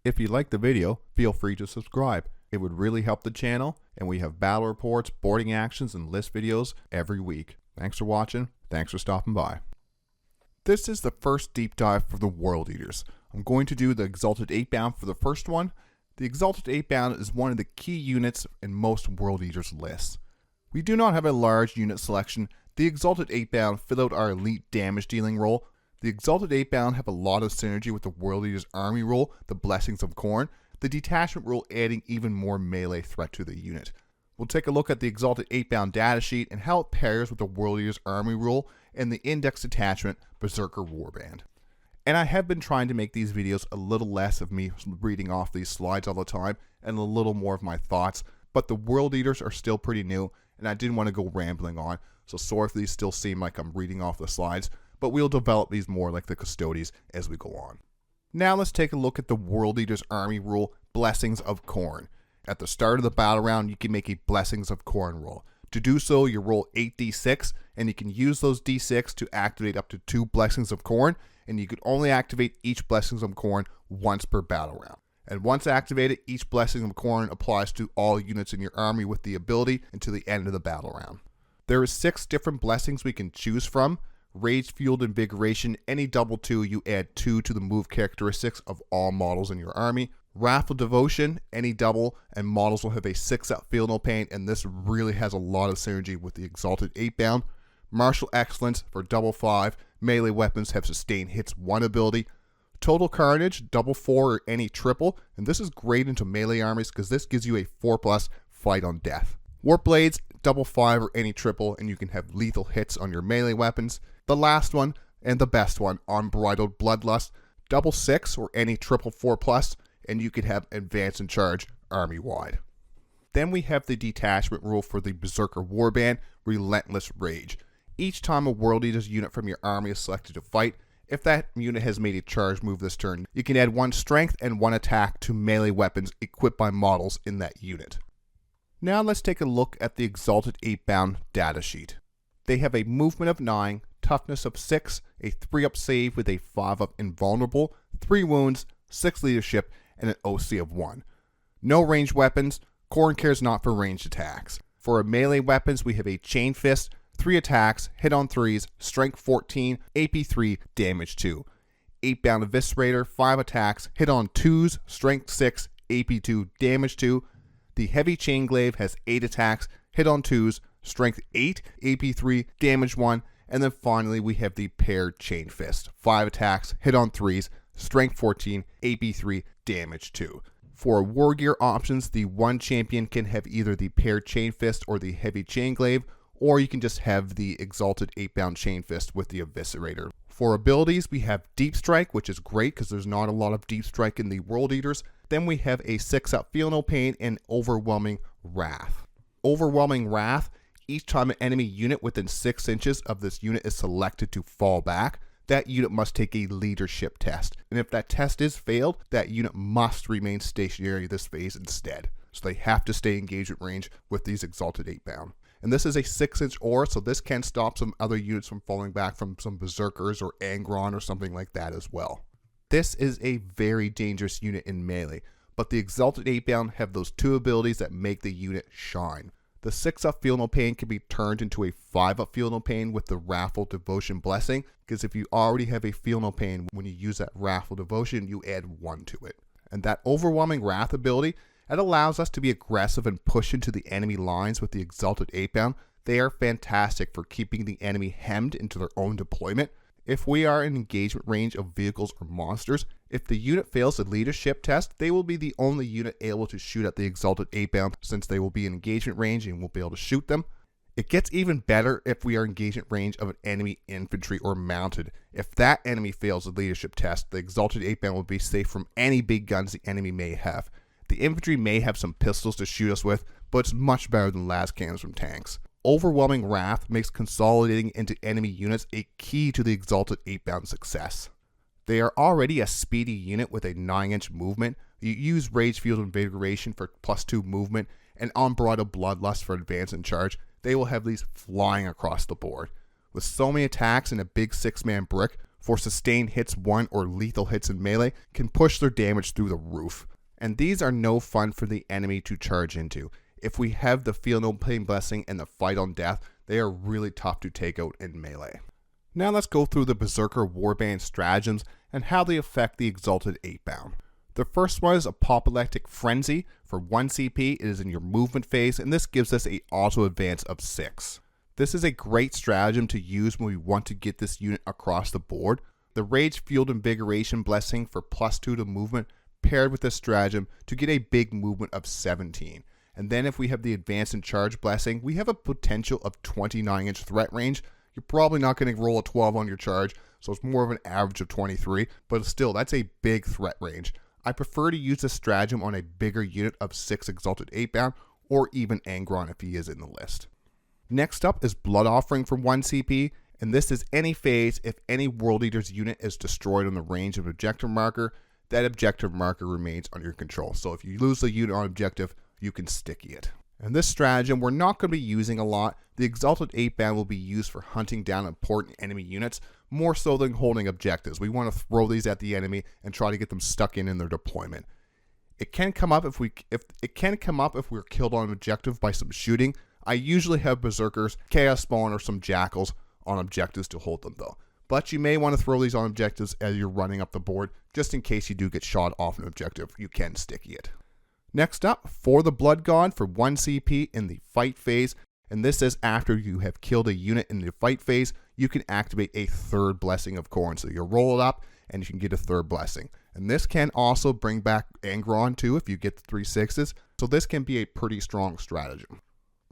If you liked the video, feel free to subscribe. It would really help the channel, and we have battle reports, boarding actions, and list videos every week. Thanks for watching. Thanks for stopping by. This is the first deep dive for the World Eaters. I'm going to do the Exalted Eightbound for the first one. The Exalted Eightbound is one of the key units in most World Eaters lists. We do not have a large unit selection. The Exalted Eightbound fill out our elite damage dealing role. The Exalted Eightbound have a lot of synergy with the World Eaters army role, the Blessings of Khorne, the Detachment role adding even more melee threat to the unit. We'll take a look at the Exalted Eightbound Datasheet and how it pairs with the World Eaters army role and the Index Detachment Berzerker Warband. And I have been trying to make these videos a little less of me reading off these slides all the time and a little more of my thoughts, but the World Eaters are still pretty new and I didn't want to go rambling on, so sorry if these still seem like I'm reading off the slides, but we'll develop these more like the Custodies as we go on. Now let's take a look at the World Eaters army rule, Blessings of Khorne. At the start of the battle round, you can make a Blessings of Khorne roll. To do so, you roll 8d6, and you can use those d6 to activate up to 2 Blessings of Khorne, and you can only activate each Blessings of Khorne once per battle round. And once activated, each Blessing of Khorne applies to all units in your army with the ability until the end of the battle round. There are 6 different blessings we can choose from. Rage, Fueled Invigoration, any double 2, you add 2 to the move characteristics of all models in your army. Wrathful Devotion, any double, and models will have a 6-up Feel No Pain, and this really has a lot of synergy with the Exalted Eightbound. Martial Excellence for double 5, melee weapons have Sustained Hits 1 ability. Total Carnage, double 4 or any triple, and this is great into melee armies because this gives you a 4+ fight on death. Warp Blades, double 5 or any triple, and you can have lethal hits on your melee weapons. The last one, and the best one, Unbridled Bloodlust, double 6 or any triple 4+, and you could have Advance and Charge army-wide. Then we have the Detachment rule for the Berzerker Warband, Relentless Rage. Each time a World Eaters unit from your army is selected to fight, if that unit has made a charge move this turn, you can add 1 strength and 1 attack to melee weapons equipped by models in that unit. Now let's take a look at the Exalted Eightbound Datasheet. They have a movement of 9, toughness of 6, a 3-up save with a 5-up invulnerable, 3 wounds, 6 leadership, and an OC of 1. No ranged weapons. Khorne cares not for ranged attacks. For our melee weapons, we have a Chain Fist, 3 attacks, hit on 3s, strength 14, AP 3, damage 2. 8-bound Eviscerator, 5 attacks, hit on 2s, strength 6, AP 2, damage 2. The Heavy Chain Glaive has 8 attacks, hit on 2s, strength 8, AP 3, damage 1. And then finally, we have the Paired Chain Fist, 5 attacks, hit on 3s, strength 14, AP 3, damage 2. For war gear options, the one champion can have either the Paired Chain Fist or the Heavy Chain Glaive, or you can just have the Exalted Eightbound Chain Fist with the Eviscerator. For abilities, we have Deep Strike, which is great because there's not a lot of Deep Strike in the World Eaters. Then we have a 6-up Feel No Pain and Overwhelming Wrath. Overwhelming Wrath, each time an enemy unit within 6 inches of this unit is selected to fall back, that unit must take a leadership test. And if that test is failed, that unit must remain stationary this phase instead. So they have to stay engagement range with these Exalted Eightbound. And this is a 6-inch ore, so this can stop some other units from falling back from some Berserkers or Angron or something like that as well. This is a very dangerous unit in melee, but the Exalted Eightbound have those 2 abilities that make the unit shine. The 6-up Feel No Pain can be turned into a 5-up Feel No Pain with the Wrathful Devotion Blessing, because if you already have a Feel No Pain, when you use that Wrathful Devotion, you add 1 to it. And that Overwhelming Wrath ability, it allows us to be aggressive and push into the enemy lines with the Exalted Eightbound. They are fantastic for keeping the enemy hemmed into their own deployment. If we are in engagement range of vehicles or monsters, if the unit fails the leadership test, they will be the only unit able to shoot at the Exalted Eightbound since they will be in engagement range and will be able to shoot them. It gets even better if we are engagement range of an enemy infantry or mounted. If that enemy fails the leadership test, the Exalted Eightbound will be safe from any big guns the enemy may have. The infantry may have some pistols to shoot us with, but it's much better than las cannons from tanks. Overwhelming Wrath makes consolidating into enemy units a key to the Exalted Eightbound success. They are already a speedy unit with a 9-inch movement. You use Rage, Fueled Invigoration for +2 movement and Unbridled Bloodlust for advance and charge. they will have these flying across the board. With so many attacks in a big 6-man brick, for sustained hits 1 or lethal hits in melee can push their damage through the roof. And these are no fun for the enemy to charge into. If we have the Feel No Pain Blessing and the Fight on Death, they are really tough to take out in melee. Now let's go through the Berzerker Warband Stratagems and how they affect the Exalted Eightbound. The first one is Apoplectic Frenzy. For 1 CP, it is in your movement phase, and this gives us an auto advance of 6. This is a great stratagem to use when we want to get this unit across the board. The Rage Fueled Invigoration Blessing for +2 to movement paired with this stratagem to get a big movement of 17. And then if we have the Advance and Charge Blessing, we have a potential of 29-inch threat range. You're probably not going to roll a 12 on your charge, so it's more of an average of 23, but still, that's a big threat range. I prefer to use this stratagem on a bigger unit of 6 Exalted Eightbound, or even Angron if he is in the list. Next up is Blood Offering for 1 CP, and this is any phase if any World Eater's unit is destroyed on the range of objective marker, that objective marker remains under your control. So if you lose the unit on objective, you can sticky it. And this stratagem we're not going to be using a lot. The Exalted Eightbound will be used for hunting down important enemy units, more so than holding objectives. We want to throw these at the enemy and try to get them stuck in their deployment. It can come up if we're killed on objective by some shooting. I usually have Berserkers, Chaos Spawn, or some Jackals on objectives to hold them though. But you may want to throw these on objectives as you're running up the board, just in case you do get shot off an objective, you can sticky it. Next up, For the Blood God for 1 CP in the fight phase, and this is after you have killed a unit in the fight phase, you can activate a 3rd blessing of Khorne. So you roll it up and you can get a 3rd blessing. And this can also bring back Angron too if you get the 3 6s, so this can be a pretty strong stratagem.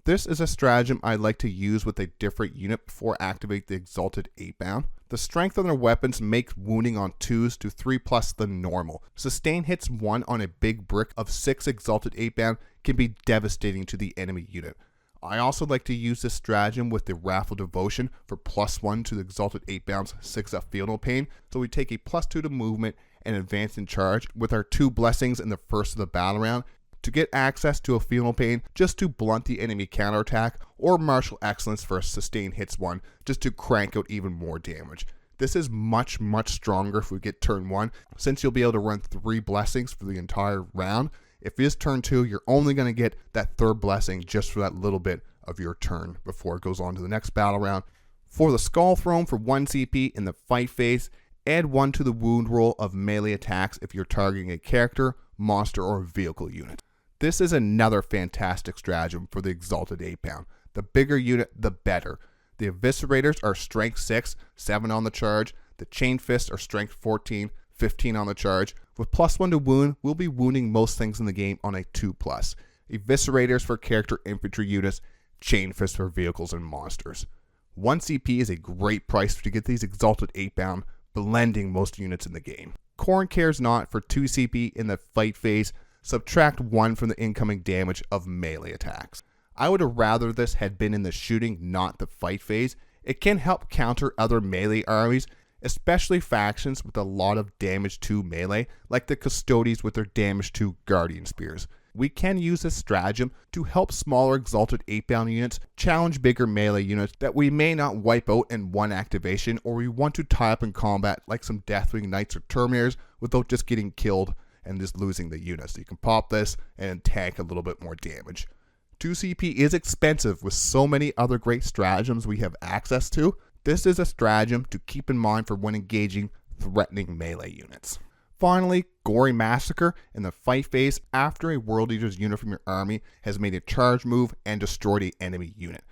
This is a stratagem I like to use with a different unit before activate the Exalted Eightbound. The strength on their weapons makes wounding on 2s to 3+ than normal. Sustain hits 1 on a big brick of 6 Exalted Eightbound can be devastating to the enemy unit. I also like to use this stratagem with the Wrathful Devotion for +1 to the Exalted Eightbound's 6-up Feel No Pain, so we take a +2 to movement and advance in charge with our 2 blessings in the first of the battle round to get access to a Feel No Pain just to blunt the enemy counterattack, or Martial Excellence for a Sustain Hits 1 just to crank out even more damage. This is much stronger if we get turn 1, since you'll be able to run 3 blessings for the entire round. If it is turn 2, you're only going to get that 3rd blessing just for that little bit of your turn before it goes on to the next battle round. For the Skull Throne for 1 CP in the fight phase, add 1 to the wound roll of melee attacks if you're targeting a character, monster, or vehicle unit. This is another fantastic stratagem for the Exalted Eightbound. The bigger unit, the better. The Eviscerators are Strength 6, 7 on the charge. The Chain Fists are Strength 14, 15 on the charge. With +1 to wound, we'll be wounding most things in the game on a 2+. Eviscerators for character infantry units, Chain Fists for vehicles and monsters. 1 CP is a great price to get these Exalted Eightbound, blending most units in the game. Khorne cares not for 2 CP in the fight phase. Subtract 1 from the incoming damage of melee attacks. I would have rather this had been in the shooting, not the fight phase. It can help counter other melee armies, especially factions with a lot of damage to melee, like the Custodies with their damage to Guardian Spears. We can use this stratagem to help smaller Exalted Eightbound units challenge bigger melee units that we may not wipe out in 1 activation, or we want to tie up in combat like some Deathwing Knights or Terminators without just getting killed and just losing the unit. So you can pop this and tank a little bit more damage. 2 CP is expensive with so many other great stratagems we have access to. This is a stratagem to keep in mind for when engaging threatening melee units. Finally, Gory Massacre in the fight phase after a World Eater's unit from your army has made a charge move and destroyed an enemy unit.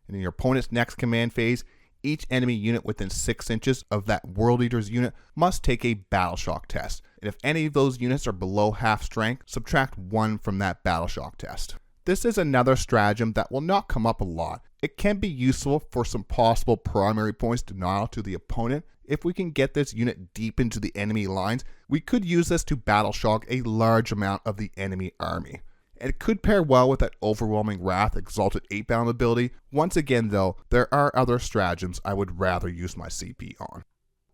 And in your opponent's next command phase, each enemy unit within 6 inches of that World Eater's unit must take a Battle Shock test. And if any of those units are below half strength, subtract 1 from that Battle Shock test. This is another stratagem that will not come up a lot. It can be useful for some possible primary points denial to the opponent. If we can get this unit deep into the enemy lines, we could use this to Battle Shock a large amount of the enemy army. It could pair well with that Overwhelming Wrath Exalted Eightbound ability. Once again though, there are other stratagems I would rather use my CP on.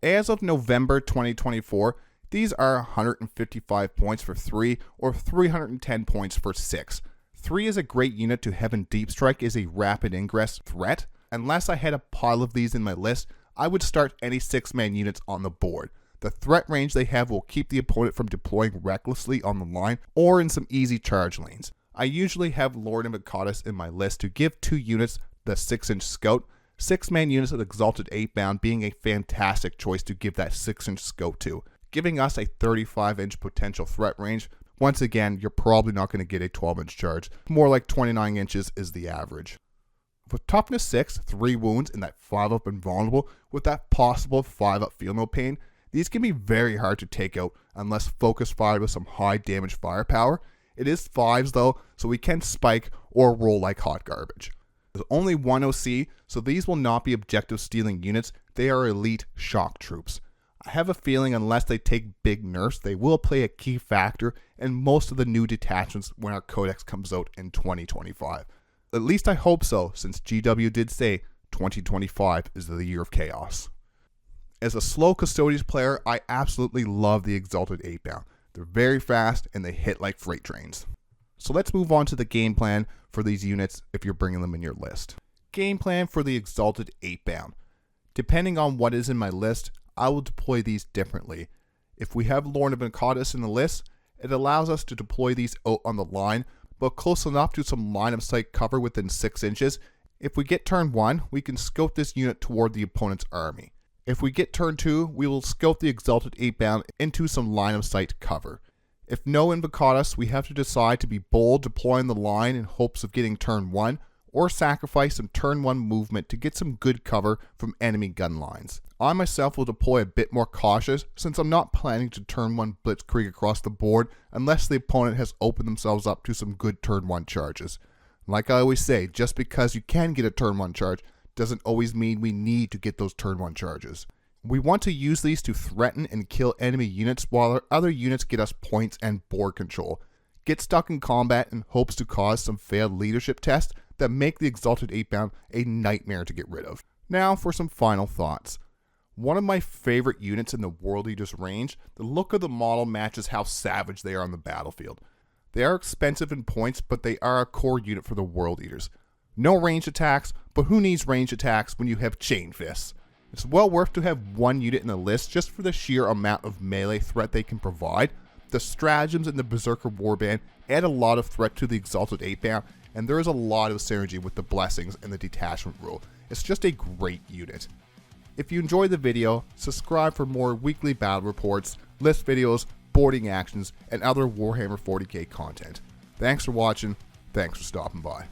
As of November 2024, these are 155 points for 3 or 310 points for 6. 3 is a great unit to have in Deep Strike as a rapid ingress threat. Unless I had a pile of these in my list, I would start any 6-man units on the board. The threat range they have will keep the opponent from deploying recklessly on the line or in some easy charge lanes. I usually have Lord Invocatus in my list to give 2 units the 6-inch scout, 6-man units of Exalted Eightbound being a fantastic choice to give that 6-inch scout to, giving us a 35-inch potential threat range. Once again, you're probably not going to get a 12-inch charge. More like 29 inches is the average. With toughness 6, 3 wounds, and that 5-up invulnerable, with that possible 5-up feel no pain, these can be very hard to take out unless focus fired with some high damage firepower. It is 5s though, so we can spike or roll like hot garbage. There's only 1 OC, so these will not be objective stealing units, they are elite shock troops. I have a feeling unless they take big nerfs, they will play a key factor in most of the new detachments when our Codex comes out in 2025. At least I hope so, since GW did say 2025 is the year of chaos. As a slow Custodians player, I absolutely love the Exalted Eightbound. They're very fast and they hit like freight trains. So let's move on to the game plan for these units if you're bringing them in your list. Game plan for the Exalted Eightbound. Depending on what is in my list, I will deploy these differently. If we have Lord Invocatus in the list, it allows us to deploy these out on the line, but close enough to some line of sight cover within 6 inches. If we get turn 1, we can scout this unit toward the opponent's army. If we get turn 2, we will scout the Exalted Eightbound into some line of sight cover. If no Invocatus, we have to decide to be bold deploying the line in hopes of getting turn 1, or sacrifice some turn 1 movement to get some good cover from enemy gun lines. I myself will deploy a bit more cautious since I'm not planning to turn 1 blitzkrieg across the board unless the opponent has opened themselves up to some good turn 1 charges. Like I always say, just because you can get a turn 1 charge doesn't always mean we need to get those turn 1 charges. We want to use these to threaten and kill enemy units while our other units get us points and board control. Get stuck in combat in hopes to cause some failed leadership tests that make the Exalted Eightbound a nightmare to get rid of. Now for some final thoughts. One of my favorite units in the World Eaters range, the look of the model matches how savage they are on the battlefield. They are expensive in points, but they are a core unit for the World Eaters. No range attacks, but who needs range attacks when you have chain fists? It's well worth to have one unit in the list just for the sheer amount of melee threat they can provide. The Stratagems and the Berzerker Warband add a lot of threat to the Exalted Eightbound, and there is a lot of synergy with the blessings and the detachment rule. It's just a great unit. If you enjoyed the video, subscribe for more weekly battle reports, list videos, boarding actions, and other Warhammer 40K content. Thanks for watching, thanks for stopping by.